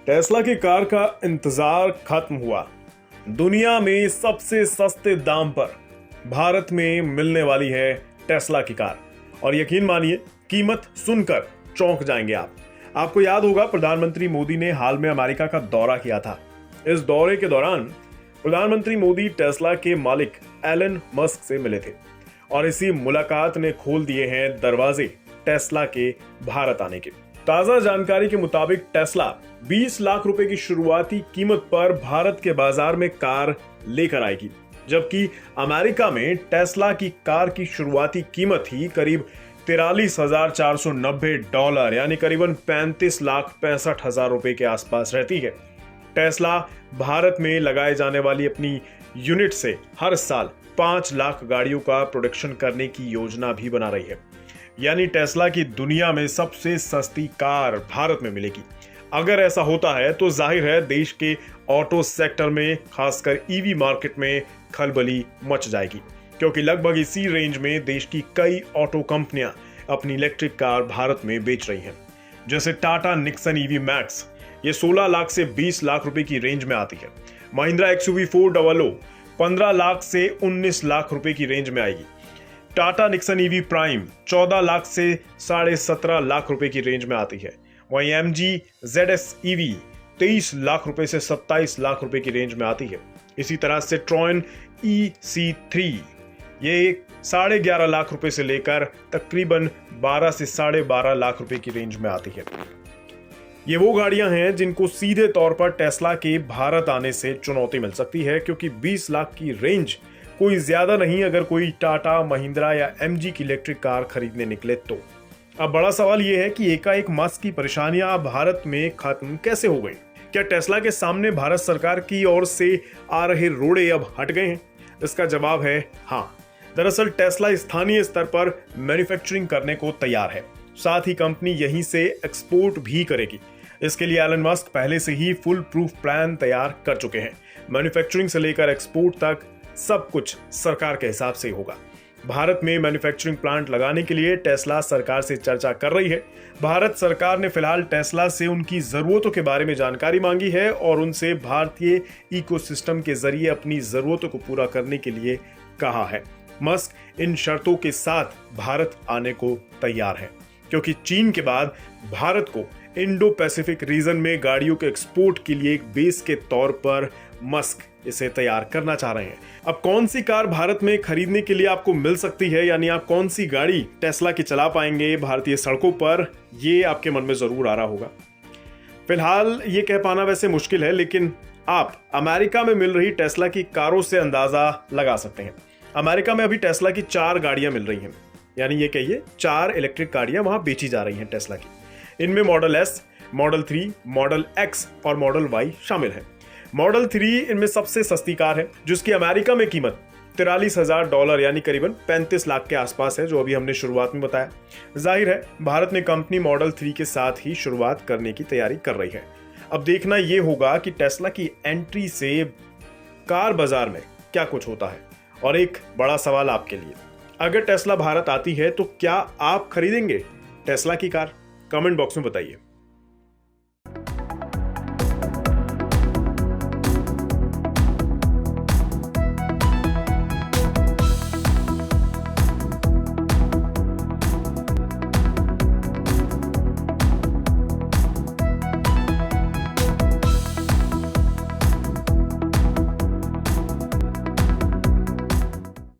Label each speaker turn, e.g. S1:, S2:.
S1: Tesla की car का इंतजार खत्म हुआ। दुनिया में सबसे सस्ते दाम पर भारत में मिलने वाली है टेस्ला की कार। और यकीन मानिए, कीमत सुनकर चौंक जाएंगे आप। आपको याद होगा, प्रधानमंत्री मोदी ने हाल में अमेरिका का दौरा किया था। इस दौरे के दौरान प्रधानमंत्री मोदी टेस्ला के मालिक एलन मस्क से मिले थे और इसी मुलाकात ने खोल दिए हैं दरवाजे टेस्ला के भारत आने के। ताजा जानकारी के मुताबिक टेस्ला 20 लाख रुपए की शुरुआती कीमत पर भारत के बाजार में कार लेकर आएगी, जबकि अमेरिका में टेस्ला की कार की शुरुआती कीमत ही करीब $43,490 यानी करीबन 35,65,000 रुपए के आसपास रहती है। टेस्ला भारत में लगाए जाने वाली अपनी यूनिट से हर साल 5 लाख गाड़ियों का प्रोडक्शन करने की योजना भी बना रही है। यानी टेस्ला की दुनिया में सबसे सस्ती कार भारत में मिलेगी। अगर ऐसा होता है तो जाहिर है देश के ऑटो सेक्टर में, खासकर ईवी मार्केट में खलबली मच जाएगी, क्योंकि लगभग इसी रेंज में देश की कई ऑटो कंपनियां अपनी इलेक्ट्रिक कार भारत में बेच रही हैं। जैसे टाटा निक्सन ईवी मैक्स, ये 16 लाख से 20 लाख रुपए की रेंज में आती है। महिंद्रा XUV400 15 लाख से 19 लाख रुपए की रेंज में आएगी। Tata Nixon EV prime 14 lakh से 17.5 लाख रुपए की रेंज में आती है। वहीं MG ZS EV 23 लाख रुपए से 27 लाख रुपए की रेंज में आती है। इसी तरह से ट्रॉयन EC3 ये 11.5 लाख रुपए से लेकर तकरीबन 12 से 12.5 लाख रुपए की रेंज में आती है। ये वो गाड़ियां हैं जिनको सीधे तौर पर टेस्ला के भारत आने से चुनौती मिल सकती है, क्योंकि 20 लाख की रेंज कोई ज्यादा नहीं अगर कोई टाटा, महिंद्रा या MG की इलेक्ट्रिक कार खरीदने निकले तो। अब बड़ा सवाल यह है कि एकाएक मस्क की परेशानियां भारत में खत्म कैसे हो गई? क्या टेस्ला के सामने भारत सरकार की ओर से आ रहे रोड़े अब हट गए हैं? इसका जवाब है हाँ। दरअसल टेस्ला स्थानीय स्तर पर मैन्युफैक्चरिंग करने को तैयार है, साथ ही कंपनी यहीं से एक्सपोर्ट भी करेगी। इसके लिए एलन मस्क पहले से ही फुल प्रूफ प्लान तैयार कर चुके हैं। मैन्युफैक्चरिंग से लेकर एक्सपोर्ट तक सब कुछ सरकार के हिसाब से होगा। भारत में मैन्युफैक्चरिंग प्लांट लगाने के लिए टेस्ला सरकार से चर्चा कर रही है। भारत सरकार ने फिलहाल टेस्ला से उनकी जरूरतों के बारे में जानकारी मांगी है और उनसे भारतीय इकोसिस्टम के जरिए अपनी जरूरतों को पूरा करने के लिए कहा है। मस्क इन शर्तों के साथ भारत आने को तैयार है, क्योंकि चीन के बाद भारत को इंडो पैसिफिक रीजन में गाड़ियों के एक्सपोर्ट के लिए एक बेस के तौर पर मस्क इसे तैयार करना चाह रहे हैं। अब कौन सी कार भारत में खरीदने के लिए आपको मिल सकती है, यानी आप कौन सी गाड़ी टेस्ला की चला पाएंगे भारतीय सड़कों पर, ये आपके मन में जरूर आ रहा होगा। फिलहाल ये कह पाना वैसे मुश्किल है, लेकिन आप अमेरिका में मिल रही टेस्ला की कारों से अंदाजा लगा सकते हैं। अमेरिका में अभी टेस्ला की 4 गाड़ियां मिल रही हैं, यानी ये कहिए 4 इलेक्ट्रिक गाड़ियां वहां बेची जा रही हैं टेस्ला की। इनमें model S, model 3, model X और मॉडल Y शामिल है। मॉडल 3 इनमें सबसे सस्ती कार है, जिसकी अमेरिका में कीमत $43,000 यानी करीबन 35 लाख के आसपास है, जो अभी हमने शुरुआत में बताया। जाहिर है भारत में कंपनी मॉडल 3 के साथ ही शुरुआत करने की तैयारी कर रही है। अब देखना यह होगा कि टेस्ला की एंट्री से कार बाजार में क्या कुछ होता है। और एक बड़ा सवाल आपके लिए, अगर टेस्ला भारत आती है तो क्या आप खरीदेंगे टेस्ला की कार? कमेंट बॉक्स में बताइए।